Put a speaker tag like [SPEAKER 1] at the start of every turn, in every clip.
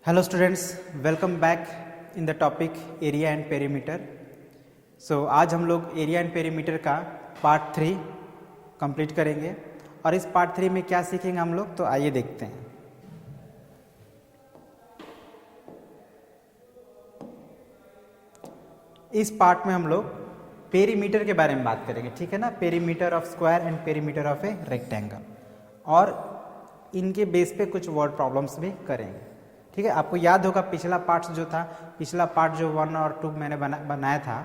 [SPEAKER 1] Hello students, welcome back in the topic area and perimeter. So आज हम लोग area and perimeter का part 3 complete करेंगे और इस पार्ट 3 में क्या सीखेंगे हम लोग, तो आइए देखते हैं। इस पार्ट में हम लोग पेरीमीटर के बारे में बात करेंगे, ठीक है ना। Perimeter of square and perimeter of a rectangle, और इनके बेस पे कुछ वर्ड प्रॉब्लम्स भी करेंगे, ठीक है। आपको याद होगा पिछला पार्ट जो 1 और 2 मैंने बनाया था,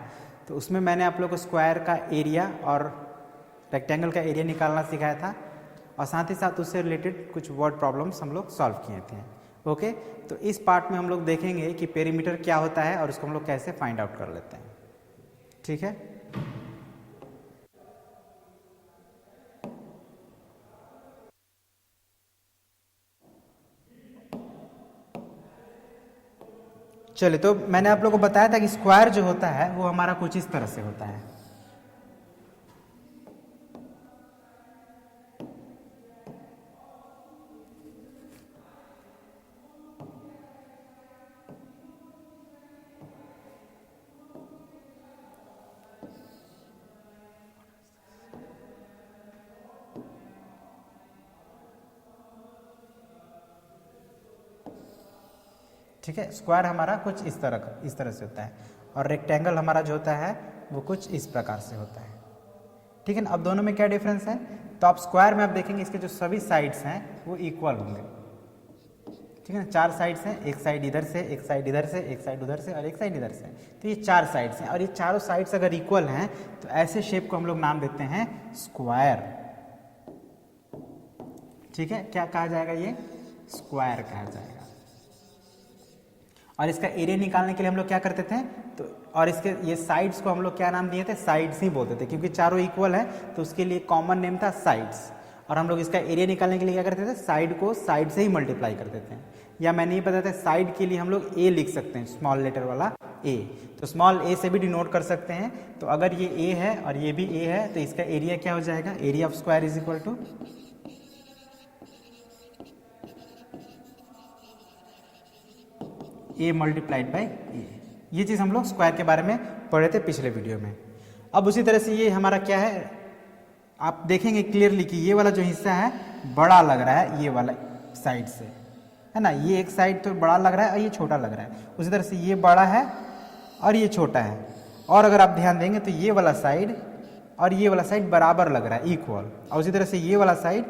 [SPEAKER 1] तो उसमें मैंने आप लोग को स्क्वायर का एरिया और रेक्टेंगल का एरिया निकालना सिखाया था, और साथ ही साथ उससे रिलेटेड कुछ वर्ड प्रॉब्लम्स हम लोग सॉल्व किए थे। ओके, तो इस पार्ट में हम लोग देखेंगे कि पेरीमीटर क्या होता है और उसको हम लोग कैसे फाइंड आउट कर लेते हैं, ठीक है। चलिए, तो मैंने आप लोगों को बताया था कि स्क्वायर जो होता है वो हमारा कुछ इस तरह से होता है। ठीक है, स्क्वायर हमारा कुछ इस तरह से होता है, और रेक्टेंगल हमारा जो होता है वो कुछ इस प्रकार से होता है, ठीक है ना। अब दोनों में क्या डिफरेंस है, तो आप स्क्वायर में आप देखेंगे इसके जो सभी साइड्स हैं वो इक्वल होंगे, ठीक है ना। 4 साइड्स हैं, एक साइड इधर से, एक साइड इधर से, एक साइड उधर से और एक साइड इधर से, तो ये 4 साइड्स हैं, और ये चारों साइड्स अगर इक्वल हैं तो ऐसे शेप को हम लोग नाम देते हैं स्क्वायर, ठीक है। क्या कहा जाएगा, ये स्क्वायर कहा जाएगा। और इसका एरिया निकालने के लिए हम लोग क्या करते थे, तो और इसके ये साइड्स को हम लोग क्या नाम दिए थे, साइड्स ही बोलते थे, क्योंकि चारों इक्वल है तो उसके लिए कॉमन नेम था साइड्स। और हम लोग इसका एरिया निकालने के लिए क्या करते थे, साइड को साइड से ही मल्टीप्लाई करते थे, या मैंने ये बताया था साइड के लिए हम लोग ए लिख सकते हैं, स्मॉल लेटर वाला ए, तो स्मॉल ए से भी डिनोट कर सकते हैं। तो अगर ये ए है और ये भी ए है तो इसका एरिया क्या हो जाएगा, area of square is equal to a multiplied by a. ये चीज़ हम लोग स्क्वायर के बारे में पढ़े थे पिछले वीडियो में। अब उसी तरह से ये हमारा क्या है, आप देखेंगे क्लियरली कि ये वाला जो हिस्सा है बड़ा लग रहा है ये वाला साइड से, है ना। ये एक साइड तो बड़ा लग रहा है और ये छोटा लग रहा है, उसी तरह से ये बड़ा है और ये छोटा है। और अगर आप ध्यान देंगे तो ये वाला साइड और ये वाला साइड बराबर लग रहा है, इक्वल, और उसी तरह से ये वाला साइड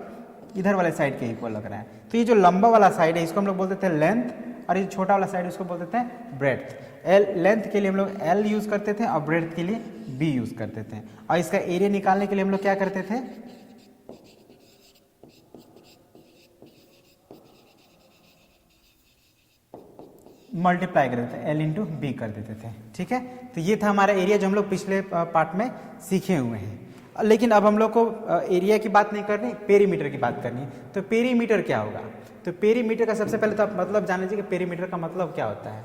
[SPEAKER 1] इधर वाले साइड के इक्वल लग रहा है। तो ये जो लंबा वाला साइड है इसको हम लोग बोलते थे लेंथ, और ये छोटा वाला साइड उसको बोलते थे ब्रेड्थ। लेंथ के लिए हम लोग एल यूज करते थे और ब्रेड्थ के लिए बी यूज करते थे। और इसका एरिया निकालने के लिए हम लोग क्या करते थे, मल्टीप्लाई कर देते थे, एल इंटू बी कर देते थे, ठीक है। तो ये था हमारा एरिया जो हम लोग पिछले पार्ट में सीखे हुए हैं। लेकिन अब हम लोग को एरिया की बात नहीं करनी, पेरीमीटर की बात करनी। तो पेरीमीटर क्या होगा, तो पेरीमीटर का सबसे पहले तो आप मतलब जान लीजिए कि पेरीमीटर का मतलब क्या होता है।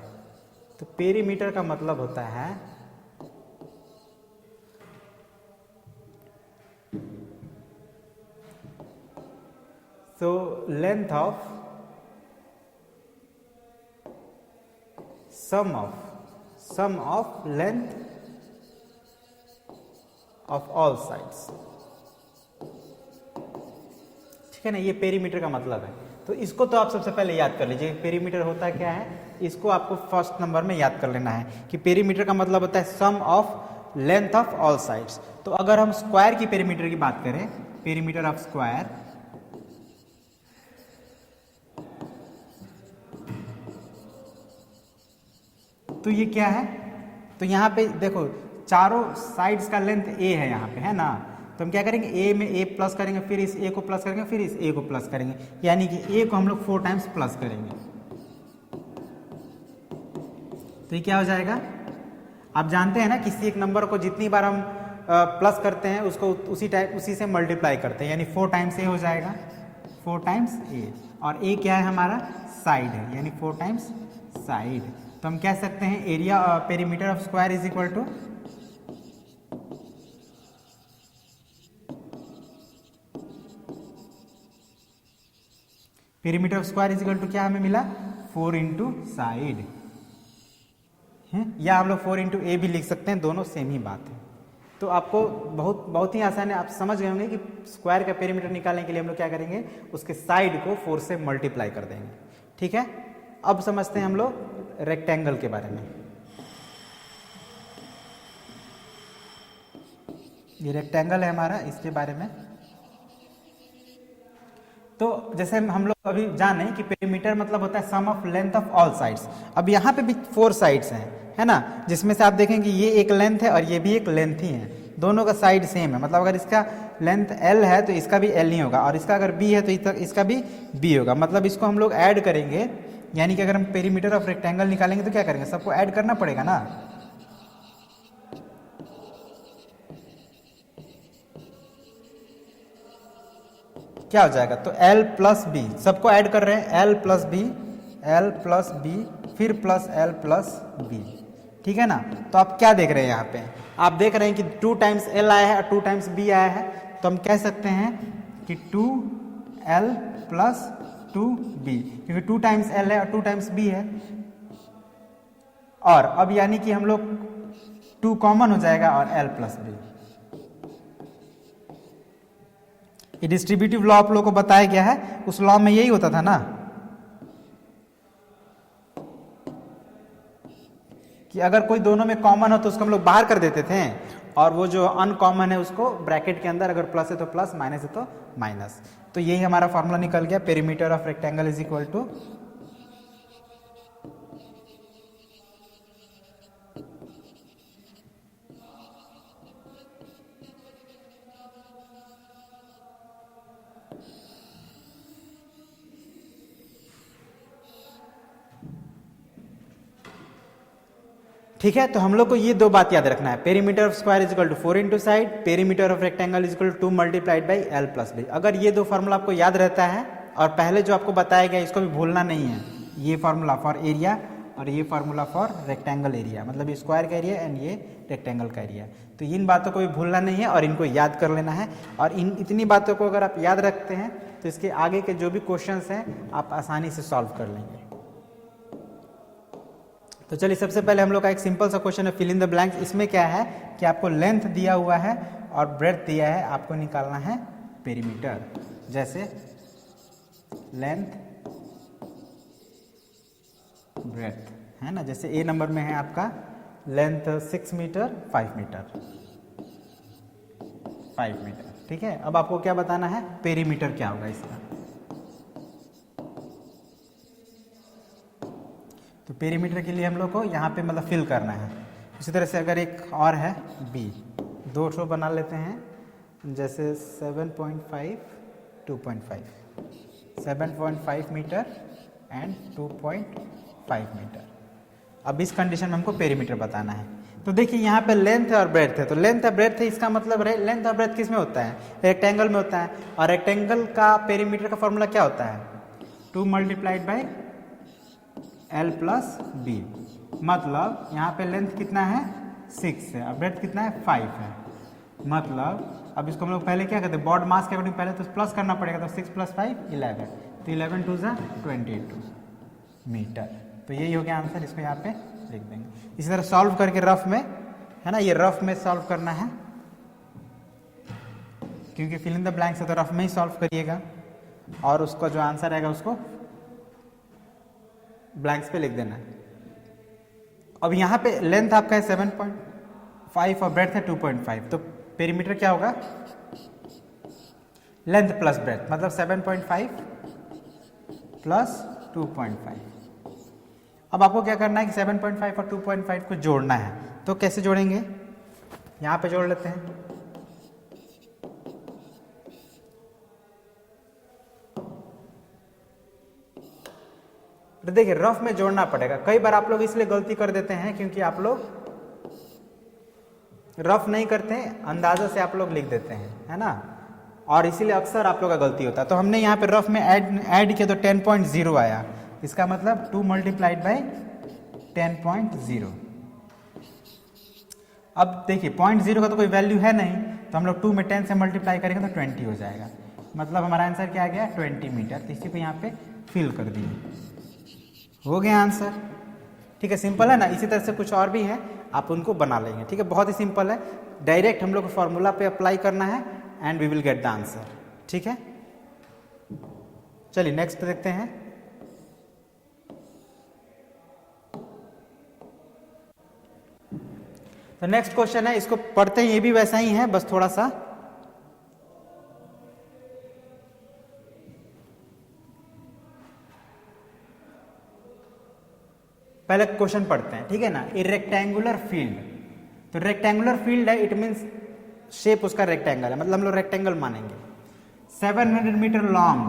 [SPEAKER 1] तो पेरीमीटर का मतलब होता है so length of sum of length of all sides, ठीक है ना। ये पेरीमीटर का मतलब है। तो इसको तो आप सबसे पहले याद कर लीजिए, पेरीमीटर होता क्या है, इसको आपको फर्स्ट नंबर में याद कर लेना है कि पेरीमीटर का मतलब होता है sum of length of all sides. तो अगर हम स्क्वायर की पेरीमीटर की बात करें, पेरीमीटर ऑफ स्क्वायर, तो ये क्या है, तो यहाँ पे देखो चारों साइड्स का लेंथ ए है यहाँ पे, है ना। तो हम क्या करेंगे, ए में ए प्लस करेंगे, फिर इस ए को प्लस करेंगे, फिर इस ए को प्लस करेंगे, यानी कि ए को हम लोग 4 टाइम्स प्लस करेंगे। तो ये क्या हो जाएगा, आप जानते हैं ना किसी एक नंबर को जितनी बार हम प्लस करते हैं उसको उसी से मल्टीप्लाई करते हैं, यानी 4 टाइम्स ए हो जाएगा, 4 टाइम्स ए, और ए क्या है हमारा, साइड है, यानी 4 टाइम्स साइड। तो हम कह सकते हैं area perimeter of square is equal to perimeter of square is equal to क्या हमें मिला, 4 इंटू साइड है, या हम लोग 4 इंटू ए भी लिख सकते हैं, दोनों सेम ही बात है। तो आपको बहुत ही आसान है, आप समझ गए होंगे कि स्क्वायर का पेरीमीटर निकालने के लिए हम लोग क्या करेंगे, उसके साइड को 4 से मल्टीप्लाई कर देंगे। ठीक है, अब समझते हैं हम लोग रेक्टेंगल के बारे में। ये रेक्टेंगल है हमारा, इसके बारे में तो जैसे हम लोग अभी जाने कि पेरीमीटर मतलब होता है sum of length of all sides. अब यहाँ पे भी 4 साइड्स हैं, है ना, जिसमें से आप देखेंगे ये एक लेंथ है और ये भी एक लेंथ ही है, दोनों का साइड सेम है। मतलब अगर इसका लेंथ L है तो इसका भी L ही होगा, और इसका अगर B है तो इसका भी B होगा। मतलब इसको हम लोग ऐड करेंगे, यानी कि अगर हम पेरीमीटर ऑफ रेक्टेंगल निकालेंगे तो क्या करेंगे, सबको ऐड करना पड़ेगा ना। क्या हो जाएगा, तो L प्लस बी, सबको ऐड कर रहे हैं, L plus b, L plus b, फिर प्लस L प्लस बी। ठीक है ना, तो आप क्या देख रहे हैं यहाँ पे, आप देख रहे हैं कि 2 टाइम्स L आया है और 2 टाइम्स B आया है, तो हम कह सकते हैं कि 2L प्लस 2B, क्योंकि 2 टाइम्स L है और 2 टाइम्स B है। और अब यानी कि हम लोग 2 कॉमन हो जाएगा और L प्लस B। ये डिस्ट्रीब्यूटिव लॉ आप लोगों को बताया गया है, उस लॉ में यही होता था ना कि अगर कोई दोनों में कॉमन हो तो उसको हम लोग बाहर कर देते थे, और वो जो अनकॉमन है उसको ब्रैकेट के अंदर, अगर प्लस है तो प्लस, माइनस है तो माइनस। तो यही हमारा फॉर्मूला निकल गया, perimeter of rectangle is equal to ठीक है। तो हम लोग को ये 2 बात याद रखना है, perimeter of square is equal to 4 into side, perimeter of rectangle is equal to 2 multiplied by L plus b. अगर ये 2 फार्मूला आपको याद रहता है, और पहले जो आपको बताया गया इसको भी भूलना नहीं है, ये फार्मूला फॉर एरिया और ये फार्मूला फॉर रेक्टेंगल एरिया, मतलब ये स्क्वायर का एरिया एंड ये रेक्टेंगल का एरिया। तो इन बातों को भी भूलना नहीं है और इनको याद कर लेना है, और इतनी बातों को अगर आप याद रखते हैं तो इसके आगे के जो भी क्वेश्चंस हैं आप आसानी से सॉल्व कर लेंगे। तो चलिए सबसे पहले हम लोग का एक सिंपल सा क्वेश्चन है, फिल इन द ब्लैंक्स। इसमें क्या है कि आपको लेंथ दिया हुआ है और ब्रेड्थ दिया है, आपको निकालना है पेरीमीटर। जैसे लेंथ ब्रेड्थ है ना, जैसे ए नंबर में है आपका लेंथ 6 मीटर 5 मीटर 5 मीटर। ठीक है, अब आपको क्या बताना है, पेरीमीटर क्या होगा इसका। तो पेरीमीटर के लिए हम लोग को यहाँ पे मतलब फिल करना है। इसी तरह से अगर एक और है बी, 2 ठो बना लेते हैं, जैसे 7.5 2.5 7.5 मीटर एंड 2.5 मीटर। अब इस कंडीशन में हमको पेरीमीटर बताना है। तो देखिए यहाँ पे लेंथ है और ब्रेड्थ है, तो लेंथ है ब्रेड्थ है, इसका मतलब लेंथ और ब्रेड्थ किस में होता है, रेक्टेंगल में होता है, और रेक्टेंगल का पेरीमीटर का फॉर्मूला क्या होता है, 2 multiplied by L plus b. मतलब यहाँ पे लेंथ कितना है 6 है और ब्रेड्थ कितना है 5 है। मतलब अब इसको हम लोग पहले क्या करते हैं, बॉड मास के अकॉर्डिंग पहले तो प्लस करना पड़ेगा, तो 6 + 5 11, तो 11 2 22 मीटर। तो यही हो गया आंसर, इसको यहाँ पे लिख देंगे। इसी तरह सॉल्व करके रफ में, है ना, ये रफ में सॉल्व करना है, क्योंकि फिल इन द ब्लैंक्स है तो रफ में ही सॉल्व करिएगा, और उसका जो आंसर आएगा उसको ब्लैंक्स पे लिख देना है। अब यहाँ पे लेंथ आपका है 7.5 और ब्रेड्थ है 2.5, तो पेरीमीटर क्या होगा, लेंथ प्लस ब्रेड्थ, मतलब 7.5 प्लस 2.5। अब आपको क्या करना है कि 7.5 और 2.5 को जोड़ना है, तो कैसे जोड़ेंगे, यहाँ पे जोड़ लेते हैं। तो देखिए रफ में जोड़ना पड़ेगा। कई बार आप लोग इसलिए गलती कर देते हैं क्योंकि आप लोग रफ नहीं करते, अंदाजा से आप लोग लिख देते हैं, है ना, और इसीलिए अक्सर आप लोग का गलती होता है। तो हमने यहाँ पे रफ में ऐड किया तो 10.0 आया, इसका मतलब 2 मल्टीप्लाइड बाई 10.0। अब देखिए 0.0 का तो कोई वैल्यू है नहीं, तो हम लोग 2 में 10 से मल्टीप्लाई करेंगे तो 20 हो जाएगा। मतलब हमारा आंसर क्या आ गया, 20 मीटर। तो इसी को यहाँ पे फिल कर दिए। हो गया आंसर। ठीक है, सिंपल है ना। इसी तरह से कुछ और भी है, आप उनको बना लेंगे। ठीक है, बहुत ही सिंपल है। डायरेक्ट हम लोग को फॉर्मूला पे अप्लाई करना है and we will get the answer. ठीक है, चलिए नेक्स्ट देखते हैं। तो नेक्स्ट क्वेश्चन है, इसको पढ़ते हैं, ये भी वैसा ही है, बस थोड़ा सा पहले क्वेश्चन पढ़ते हैं। ठीक है ना। ए रेक्टेंगुलर फील्ड, तो रेक्टेंगुलर फील्ड है, इट मीन्स शेप उसका रेक्टेंगल है, मतलब हम लोग रेक्टेंगल मानेंगे। 700 मीटर लॉन्ग,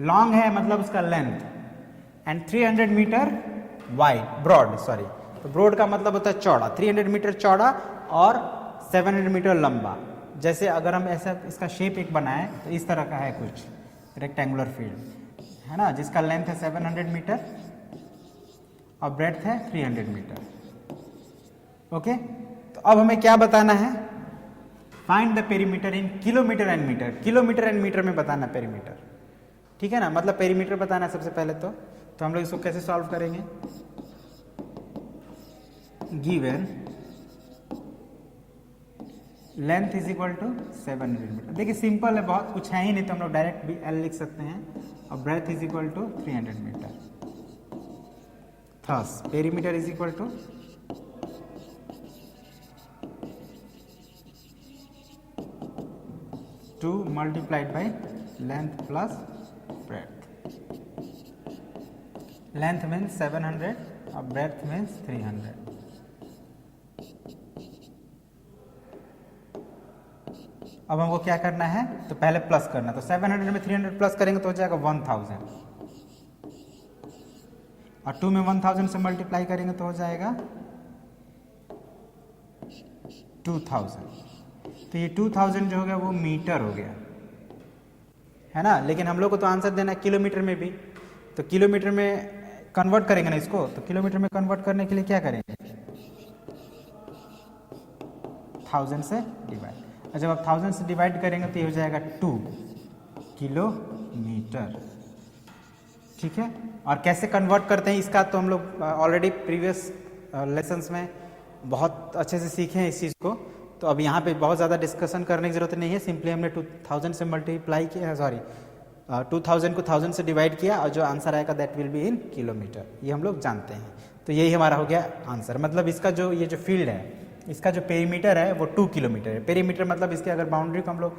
[SPEAKER 1] लॉन्ग है मतलब उसका length, and 300 metre wide, broad, sorry, तो ब्रॉड का मतलब होता है चौड़ा। 300 मीटर चौड़ा और 700 मीटर लंबा। जैसे अगर हम ऐसा इसका शेप एक बनाए तो इस तरह का है कुछ रेक्टेंगुलर फील्ड, है ना, जिसका लेंथ है 700 मीटर और ब्रेड्थ है 300 मीटर। ओके, तो अब हमें क्या बताना है, find the perimeter in kilometre and metre. Kilometre and metre में बताना पेरीमीटर। ठीक है ना, मतलब पेरीमीटर बताना है सबसे पहले। तो हम लोग इसको कैसे सॉल्व करेंगे, given length is equal to 700 metre. देखिए सिंपल है, बहुत कुछ है ही नहीं, तो हम लोग डायरेक्ट भी एल लिख सकते हैं, और breadth is equal to 300 metre. Thus perimeter is equal to 2 multiplied by length plus breadth. Length means 700 और breadth means 300. अब हमको क्या करना है, तो पहले प्लस करना, तो 700 में 300 प्लस करेंगे तो हो जाएगा 1000, और 2 में 1000 से मल्टीप्लाई करेंगे तो हो जाएगा 2000। तो ये 2000 जो हो गया वो मीटर हो गया, है ना। लेकिन हम लोग को तो आंसर देना है किलोमीटर में भी, तो किलोमीटर में कन्वर्ट करेंगे ना इसको, तो किलोमीटर में कन्वर्ट करने के लिए क्या करेंगे, 1000 से डिवाइड, और जब आप 1000 से डिवाइड करेंगे तो ये हो जाएगा 2 किलोमीटर। ठीक है, और कैसे कन्वर्ट करते हैं इसका तो हम लोग ऑलरेडी प्रीवियस लेसन्स में बहुत अच्छे से सीखे हैं इस चीज़ को, तो अब यहाँ पे बहुत ज़्यादा डिस्कशन करने की ज़रूरत नहीं है। सिंपली हमने 2000 से मल्टीप्लाई किया, सॉरी 2000 को 1000 से डिवाइड किया, और जो आंसर आएगा that will be in kilometre, ये हम लोग जानते हैं। तो यही हमारा हो गया आंसर। मतलब इसका जो ये जो फील्ड है, इसका जो पेरीमीटर है वो 2 किलोमीटर है। पेरीमीटर मतलब इसके अगर बाउंड्री को हम लोग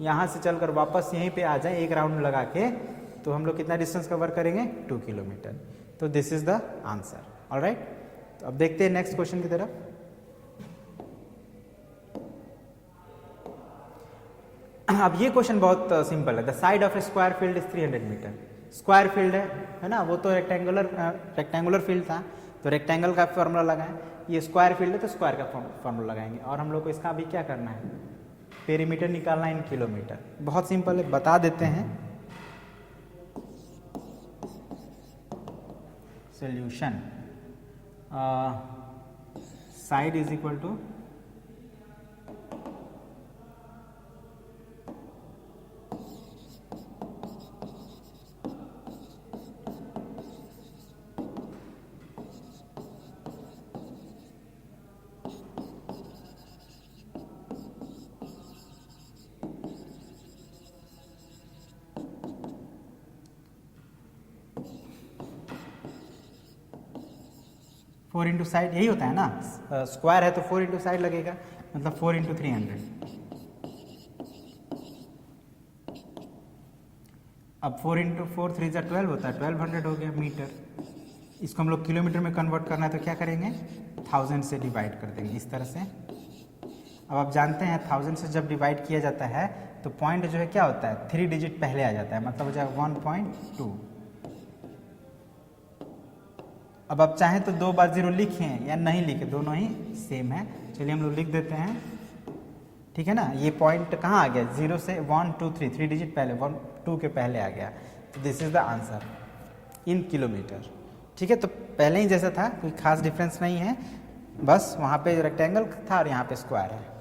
[SPEAKER 1] यहाँ से चलकर वापस यहीं पे आ जाए एक राउंड लगा के, तो हम लोग कितना डिस्टेंस कवर करेंगे, 2 किलोमीटर। तो this is the answer. Alright, तो अब देखते हैं नेक्स्ट क्वेश्चन की तरफ। अब ये क्वेश्चन बहुत सिंपल है। The side of a square field is 300 metre. Square field है ना, वो तो रेक्टेंगुलर फील्ड था, तो रेक्टेंगल का फॉर्मूला लगाएं। ये स्क्वायर फील्ड है तो स्क्वायर का फॉर्मूला लगाएंगे, और हम लोग को इसका अभी क्या करना है, पेरीमीटर निकालना है इन किलोमीटर। बहुत सिंपल है, बता देते हैं। Solution, side is equal to four into side, यही होता है ना, स्क्वायर है तो 4 इंटू साइड लगेगा, मतलब 4 इंटू 300। अब 4 इंटू 4 3 जा 12 होता है, 1200 हो गया मीटर। इसको हम लोग किलोमीटर में कन्वर्ट करना है तो क्या करेंगे, 1000 से डिवाइड कर देंगे इस तरह से। अब आप जानते हैं 1000 से जब डिवाइड किया जाता है तो पॉइंट जो है क्या होता है, 3 डिजिट पहले आ जाता है, मतलब हो जाएगा 1.2। अब आप चाहें तो 2 बार 0 लिखें या नहीं लिखें, दोनों ही सेम है। चलिए हम लोग लिख देते हैं, ठीक है ना। ये पॉइंट कहाँ आ गया, 0 से 1 2 3, 3 डिजिट पहले, 1 2 के पहले आ गया, तो this is the answer in kilometre. ठीक है, तो पहले ही जैसा था, कोई खास डिफरेंस नहीं है, बस वहाँ पे रेक्टेंगल था और यहाँ पे स्क्वायर है।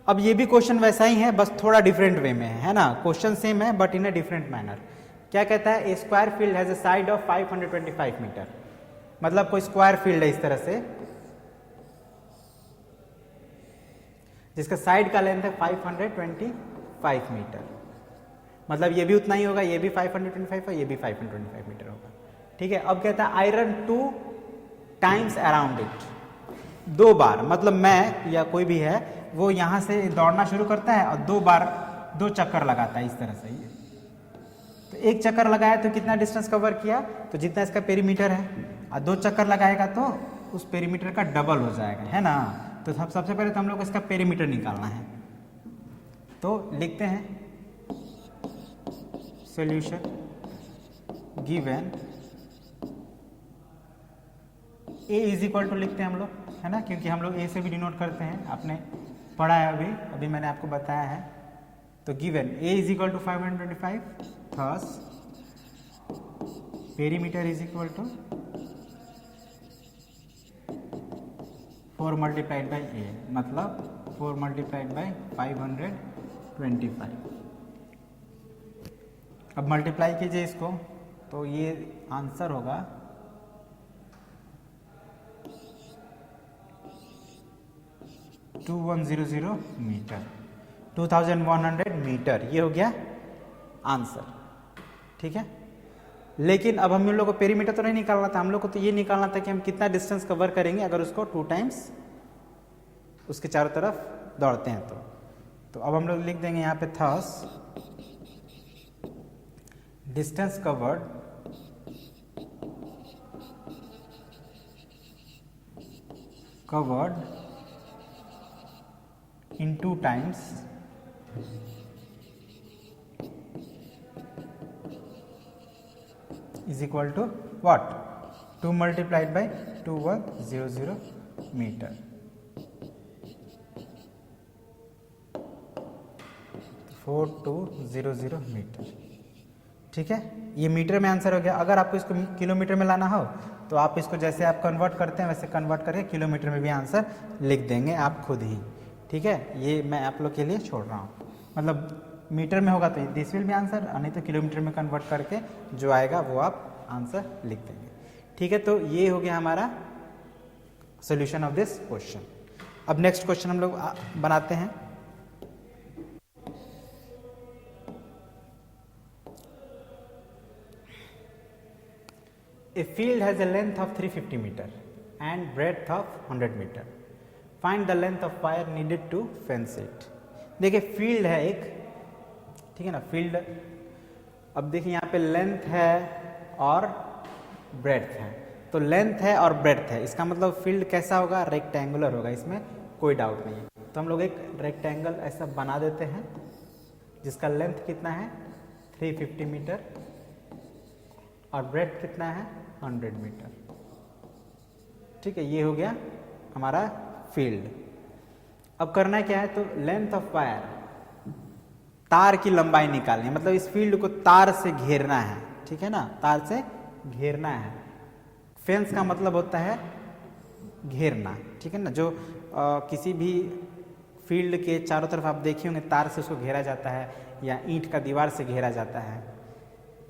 [SPEAKER 1] अब ये भी क्वेश्चन वैसा ही है, बस थोड़ा डिफरेंट वे में है ना, क्वेश्चन सेम है but in a different manner. क्या कहता है, a square field has a side of 525 metre, मतलब कोई स्क्वायर फील्ड है इस तरह से जिसका साइड का लेंथ है 525 मीटर, मतलब ये भी उतना ही होगा, ये भी 525 और ये भी 525 मीटर होगा। ठीक है, अब कहता है I run 2 times around it, 2 बार, मतलब मैं या कोई भी है वो यहाँ से दौड़ना शुरू करता है और 2 बार 2 चक्कर लगाता है इस तरह से। तो 1 चक्कर लगाया तो कितना डिस्टेंस कवर किया, तो जितना इसका पेरीमीटर है, और 2 चक्कर लगाएगा तो उस पेरीमीटर का डबल हो जाएगा, है ना। तो सबसे पहले तो हम लोग को इसका पेरीमीटर निकालना है, तो लिखते हैं solution given a is equal to, लिखते हैं हम लोग, है ना, क्योंकि हम लोग ए से भी डिनोट करते हैं, आपने पढ़ा है अभी मैंने आपको बताया है। तो given a is equal to 525, thus perimeter is equal to 4 multiplied by a, मतलब 4 मल्टीप्लाइड बाई 525। अब मल्टीप्लाई कीजिए इसको, तो ये आंसर होगा 2100 मीटर, 2100 मीटर, ये हो गया आंसर। ठीक है, लेकिन अब हम लोग को पेरीमीटर तो नहीं निकालना था, हम लोग को तो ये निकालना था कि हम कितना डिस्टेंस कवर करेंगे अगर उसको 2 टाइम्स उसके चारों तरफ दौड़ते हैं तो अब हम लोग लिख देंगे यहाँ पे thus distance covered in 2 times is equal to what, 2 multiplied by 2100 meter, 4200 metre. ठीक है, ये मीटर में आंसर हो गया। अगर आपको इसको किलोमीटर में लाना हो तो आप इसको जैसे आप कन्वर्ट करते हैं वैसे कन्वर्ट करके किलोमीटर में भी आंसर लिख देंगे आप खुद ही। ठीक है, ये मैं आप लोग के लिए छोड़ रहा हूँ, मतलब मीटर में होगा तो दिस विल भी आंसर, नहीं तो किलोमीटर में कन्वर्ट करके जो आएगा वो आप आंसर लिख देंगे। ठीक है, तो ये हो गया हमारा सोल्यूशन ऑफ दिस क्वेश्चन। अब नेक्स्ट क्वेश्चन हम लोग बनाते हैं। A field has a length of 350 meter and breadth of 100 meter. Find the length of wire needed to fence it. देखिए फील्ड है एक, ठीक है ना, फील्ड। अब देखिए यहाँ पे लेंथ है और ब्रेड्थ है, तो लेंथ है और ब्रेड्थ है, इसका मतलब फील्ड कैसा होगा, रेक्टेंगुलर होगा, इसमें कोई डाउट नहीं है। तो हम लोग एक रेक्टेंगल ऐसा बना देते हैं जिसका लेंथ कितना है 350 मीटर और ब्रेड्थ कितना है 100 मीटर। ठीक है, ये हो गया हमारा फील्ड। अब करना क्या है, तो लेंथ ऑफ वायर, तार की लंबाई निकालनी है, मतलब इस फील्ड को तार से घेरना है। ठीक है ना, तार से घेरना है। फेंस का मतलब होता है घेरना, ठीक है ना, जो किसी भी फील्ड के चारों तरफ आप देखे होंगे तार से उसको घेरा जाता है, या ईंट का दीवार से घेरा जाता है,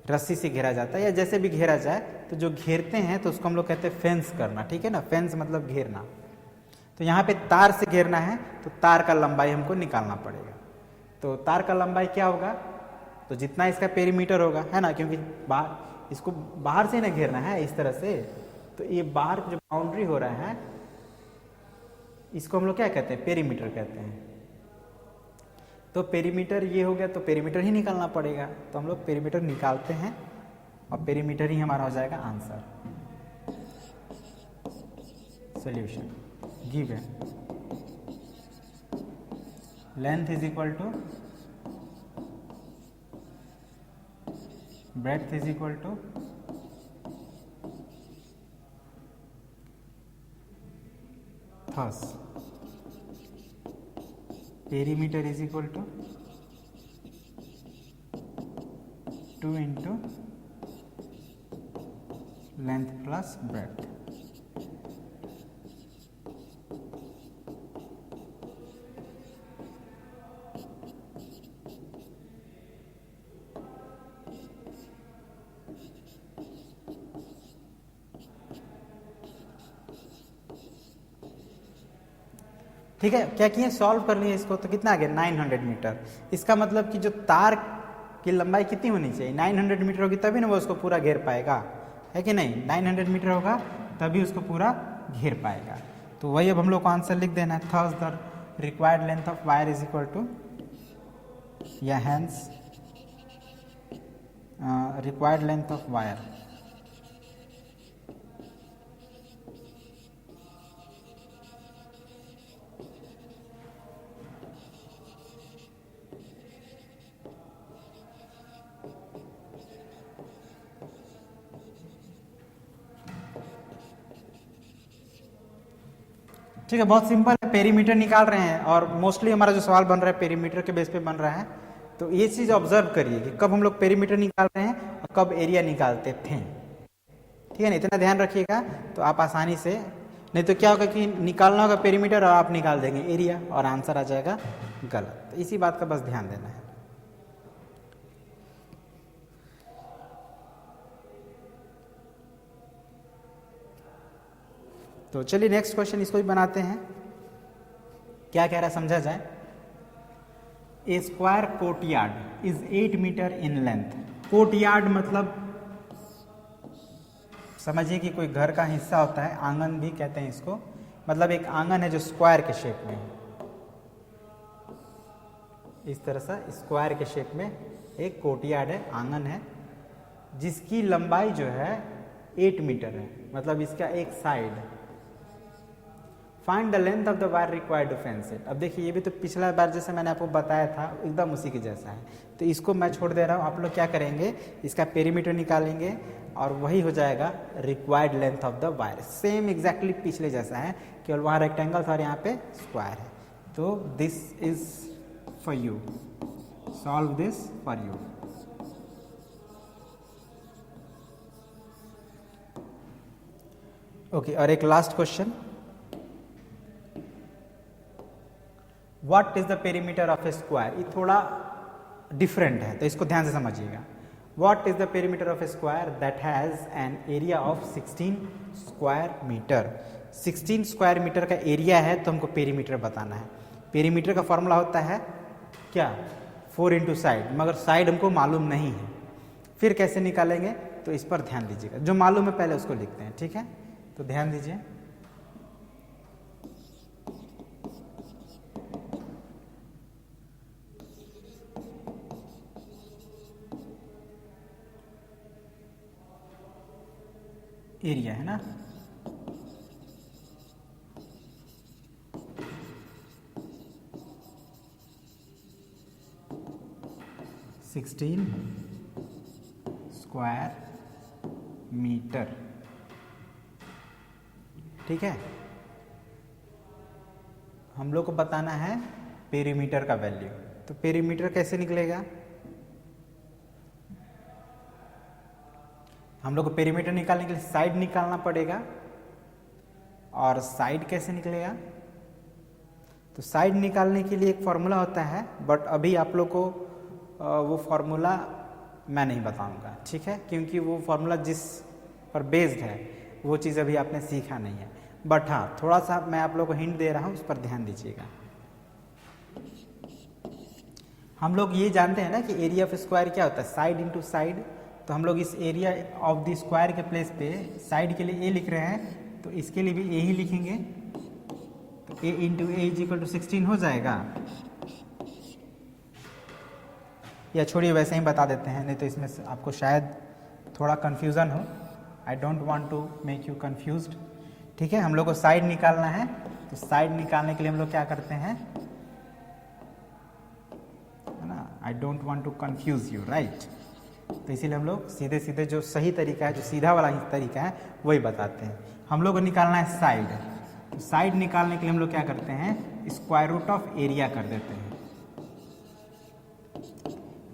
[SPEAKER 1] रस्सी से घेरा जाता है, या जैसे भी घेरा जाए, तो जो घेरते हैं तो उसको हम लोग कहते हैं फेंस करना। ठीक है ना, फेंस मतलब घेरना। तो यहाँ पे तार से घेरना है तो तार का लंबाई हमको निकालना पड़ेगा। तो तार का लंबाई क्या होगा, तो जितना इसका पेरीमीटर होगा, है ना, क्योंकि बाहर इसको बाहर से ना घेरना है इस तरह से, तो ये बाहर जो बाउंड्री हो रहा है इसको हम लोग क्या कहते हैं, पेरीमीटर कहते हैं। तो पेरीमीटर ये हो गया, तो पेरीमीटर ही निकालना पड़ेगा, तो हम लोग पेरीमीटर निकालते हैं और पेरीमीटर ही हमारा हो जाएगा answer. Solution given length is equal to breadth is equal to thus perimeter is equal to 2 into length plus breadth. ठीक है, क्या किए, सॉल्व कर लिए इसको, तो कितना आ गया 900 मीटर। इसका मतलब कि जो तार की लंबाई कितनी होनी चाहिए, 900 मीटर होगी तभी ना वो उसको पूरा घेर पाएगा, है कि नहीं, 900 मीटर होगा तभी उसको पूरा घेर पाएगा। तो वही अब हम लोग को आंसर लिख देना है, thus the required length of wire is equal to, या hence required length of wire ठीक है, बहुत सिंपल है, पेरीमीटर निकाल रहे हैं और मोस्टली हमारा जो सवाल बन रहा है पेरीमीटर के बेस पे बन रहा है। तो ये चीज़ ऑब्जर्व करिए कि कब हम लोग पेरीमीटर निकाल रहे हैं और कब एरिया निकालते थे, ठीक है ना, इतना ध्यान रखिएगा तो आप आसानी से, नहीं तो क्या होगा कि निकालना होगा पेरीमीटर और आप निकाल देंगे एरिया और आंसर आ जाएगा गलत। तो इसी बात का बस ध्यान देना है। तो चलिए नेक्स्ट क्वेश्चन इसको भी बनाते हैं, क्या कह रहा है समझा जाए। A square courtyard is 8 metre in length. Courtyard मतलब समझिए कि कोई घर का हिस्सा होता है, आंगन भी कहते हैं इसको, मतलब एक आंगन है जो स्क्वायर के शेप में है, इस तरह से स्क्वायर के शेप में एक कोर्टयार्ड है, आंगन है, जिसकी लंबाई जो है 8 मीटर है, मतलब इसका एक side. Find the length of the wire required to fence it. अब देखिए ये भी तो पिछला बार जैसे मैंने आपको बताया था एकदम उसी के जैसा है, तो इसको मैं छोड़ दे रहा हूँ। आप लोग क्या करेंगे, इसका पेरीमीटर निकालेंगे और वही हो जाएगा required length of the wire, same exactly पिछले जैसा है, केवल वहाँ रेक्टेंगल था और यहाँ पे स्क्वायर है। तो this is for you, solve this for you. Okay, और एक last question, what is the perimeter of a square. ये थोड़ा डिफरेंट है तो इसको ध्यान से समझिएगा। What is the perimeter of a square that has an area of 16 square metre. 16 square metre का एरिया है तो हमको पेरीमीटर बताना है। पेरीमीटर का फॉर्मूला होता है क्या, 4 इंटू साइड, मगर साइड हमको मालूम नहीं है, फिर कैसे निकालेंगे, तो इस पर ध्यान दीजिएगा। जो मालूम है पहले उसको लिखते हैं, ठीक है, तो ध्यान दीजिए। एरिया है ना, सिक्सटीन स्क्वायर मीटर, ठीक है। हम लोग को बताना है पेरीमीटर का वैल्यू, तो पेरीमीटर कैसे निकलेगा, हम लोग को पेरीमीटर निकालने के लिए साइड निकालना पड़ेगा, और साइड कैसे निकलेगा, तो साइड निकालने के लिए एक फॉर्मूला होता है, बट अभी आप लोग को वो फॉर्मूला मैं नहीं बताऊंगा, ठीक है, क्योंकि वो फॉर्मूला जिस पर बेस्ड है वो चीज़ अभी आपने सीखा नहीं है। बट हाँ, थोड़ा सा मैं आप लोग को हिंट दे रहा हूँ, उस पर ध्यान दीजिएगा। हम लोग ये जानते हैं ना कि एरिया ऑफ स्क्वायर क्या होता है, साइड इंटू साइड। तो हम लोग इस एरिया ऑफ द स्क्वायर के प्लेस पे साइड के लिए ए लिख रहे हैं, तो इसके लिए भी ए ही लिखेंगे, तो a into a is equal to 16 हो जाएगा, या छोड़िए वैसे ही बता देते हैं, नहीं तो इसमें आपको शायद थोड़ा कन्फ्यूज़न हो। I don't want to make you confused, ठीक है। हम लोग को साइड निकालना है, तो साइड निकालने के लिए हम लोग क्या करते हैं, है ना, I don't want to confuse you, right. तो इसीलिए हम लोग सीधे सीधे जो सही तरीका है, जो सीधा वाला तरीका है, वही बताते हैं। हम लोग को निकालना है साइड, तो साइड निकालने के लिए हम लोग क्या करते हैं, स्क्वायर रूट ऑफ एरिया कर देते हैं,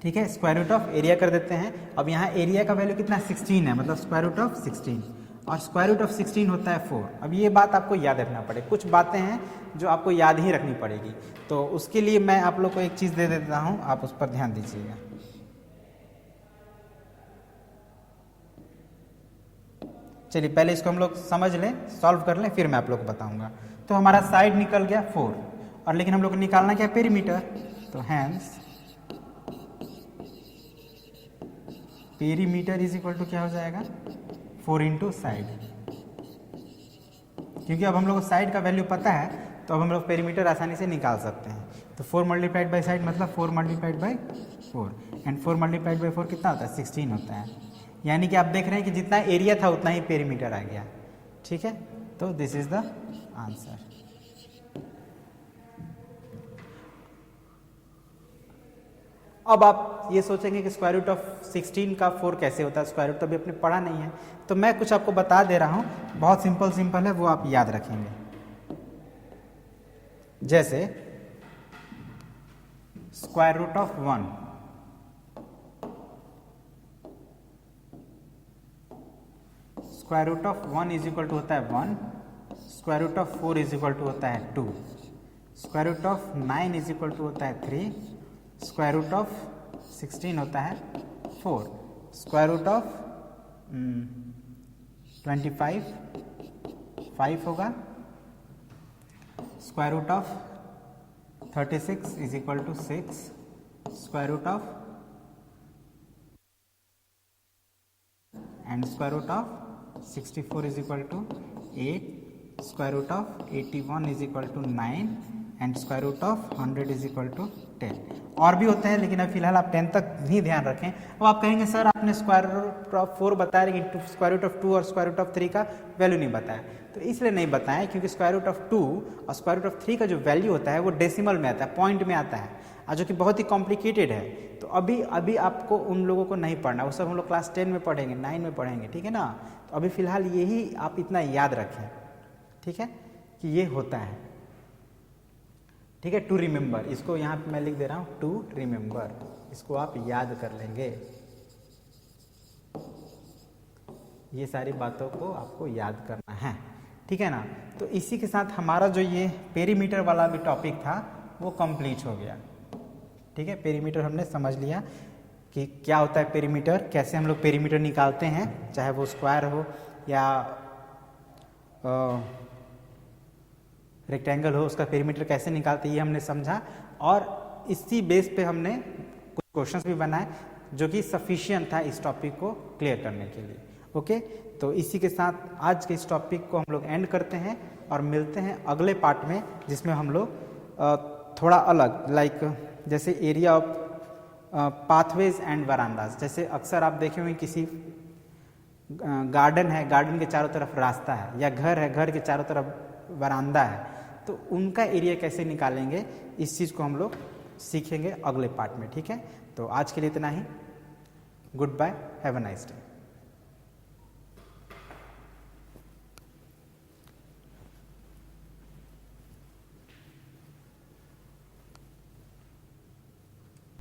[SPEAKER 1] ठीक है, स्क्वायर रूट ऑफ एरिया कर देते हैं। अब यहाँ एरिया का वैल्यू कितना 16 है, मतलब स्क्वायर रूट ऑफ 16, और स्क्वायर रूट ऑफ 16 होता है 4। अब ये बात आपको याद रखना पड़ेगा, कुछ बातें हैं जो आपको याद ही रखनी पड़ेगी, तो उसके लिए मैं आप लोग को एक चीज़ दे देता हूँ, आप उस पर ध्यान दीजिएगा। चलिए पहले इसको हम लोग समझ लें, सॉल्व कर लें, फिर मैं आप लोग को बताऊंगा। तो हमारा साइड निकल गया 4, और लेकिन हम लोग को निकालना क्या, पेरीमीटर। तो hence perimeter is equal to क्या हो जाएगा, 4 इंटू साइड। क्योंकि अब हम लोग को साइड का वैल्यू पता है तो अब हम लोग पेरीमीटर आसानी से निकाल सकते हैं। तो 4 मल्टीप्लाइड बाई साइड मतलब 4 multiplied by 4 and 4 multiplied by 4 कितना होता है, 16 होता है। यानी कि आप देख रहे हैं कि जितना एरिया था उतना ही पेरीमीटर आ गया। ठीक है, तो दिस इज द आंसर। अब आप ये सोचेंगे कि स्क्वायर रूट ऑफ 16 का 4 कैसे होता है, स्क्वायर रूट तो अभी आपने पढ़ा नहीं है। तो मैं कुछ आपको बता दे रहा हूं, बहुत सिंपल है, वो आप याद रखेंगे। जैसे square root of 1, square root of 1 is equal to होता है 1, square root of 4 is equal to होता है 2, square root of 9 is equal to होता है 3, स्क्वायर रूट ऑफ 16 होता है 4, स्क्वायर रूट ऑफ 25 5 होगा, square root of 36 is equal to 6, square root of and square root of 64 is equal to 8, square root of 81 is equal to 9 and square root of 100 is equal to 10। और भी होते हैं लेकिन अब फिलहाल आप 10 तक ही ध्यान रखें। अब आप कहेंगे सर आपने स्क्वायर रूट ऑफ 4 बताया लेकिन स्क्वायर रूट ऑफ 2 और स्क्वायर रूट ऑफ 3 का वैल्यू नहीं बताया। तो इसलिए नहीं बताएं क्योंकि स्क्वायर रूट ऑफ 2 और स्क्वायर रूट ऑफ 3 का जो वैल्यू होता है वो डेसिमल में आता है, पॉइंट में आता है, और जो कि बहुत ही कॉम्प्लिकेटेड है। तो अभी आपको उन लोगों को नहीं पढ़ना, वो सब हम लोग क्लास 10 में पढ़ेंगे, 9 में पढ़ेंगे, ठीक है ना। तो अभी फिलहाल यही आप इतना याद रखें, ठीक है, कि ये होता है, ठीक है। टू रिमेंबर, इसको यहाँ पे मैं लिख दे रहा हूँ, टू रिमेंबर, इसको आप याद कर लेंगे। ये सारी बातों को आपको याद करना है, ठीक है ना। तो इसी के साथ हमारा जो ये पेरीमीटर वाला भी टॉपिक था वो कंप्लीट हो गया, ठीक है। पेरीमीटर हमने समझ लिया कि क्या होता है पेरीमीटर, कैसे हम लोग पेरीमीटर निकालते हैं, चाहे वो स्क्वायर हो या रेक्टेंगल हो, उसका पेरीमीटर कैसे निकालते हैं ये हमने समझा। और इसी बेस पे हमने कुछ क्वेश्चंस भी बनाए जो कि सफिशिएंट था इस टॉपिक को क्लियर करने के लिए। ओके, तो इसी के साथ आज के इस टॉपिक को हम लोग एंड करते हैं और मिलते हैं अगले पार्ट में, जिसमें हम लोग थोड़ा अलग, लाइक जैसे एरिया ऑफ पाथवेज एंड वरांडाज। जैसे अक्सर आप देखे होंगे किसी गार्डन है, गार्डन के चारों तरफ रास्ता है, या घर है, घर के चारों तरफ वरांदा है, तो उनका एरिया कैसे निकालेंगे, इस चीज़ को हम लोग सीखेंगे अगले पार्ट में, ठीक है। तो आज के लिए इतना ही, goodbye, have a nice day.